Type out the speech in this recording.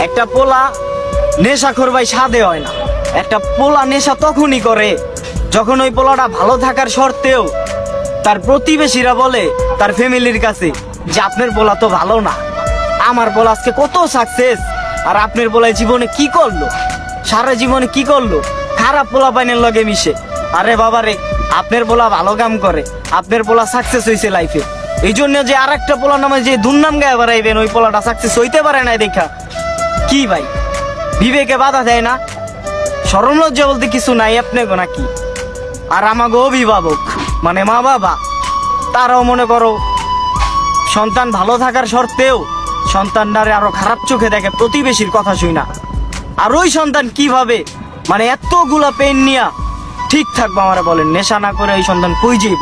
একটা পোলা নেশাখোর ভাই সাধে হয় না। একটা পোলা নেশা তখনই করে যখন ওই পোলাটা ভালো থাকার শর্তেও তার প্রতিবেশীরা বলে তার ফ্যামিলির কাছে যে আপনার পোলা তো ভালো না, আমার পোলা আজকে কত সাকসেস, আর আপনার পোলায় জীবনে কি করলো, সারা জীবনে কি করলো, খারাপ পোলা পাইনের লগে মিশে। আরে বাবা রে, আপনার পোলা ভালো কাম করে, আপনার পোলা সাকসেস হয়েছে লাইফে, এই জন্য যে আর একটা পোলা নামে যে দুর্নাম গায়ে বেড়াইবেন ওই পোলাটা সাকসেস হইতে পারে না দেখা কি ভাই? বিবেকে বাধা দেয় না? শরম লজ্জা বলতে কিছু নাই আপনাকে নাকি? আর আমাকে অভিভাবক মানে মা বাবা, তারাও মনে করো সন্তান ভালো থাকার শর্তেও সন্তানটারে আরো খারাপ চোখে দেখে প্রতিবেশীর কথা শুই না। আর ওই সন্তান কিভাবে মানে এতগুলা পেন নিয়া ঠিক থাকবো? আমার বলেন, নেশা না করে ওই সন্তান কই যাইব?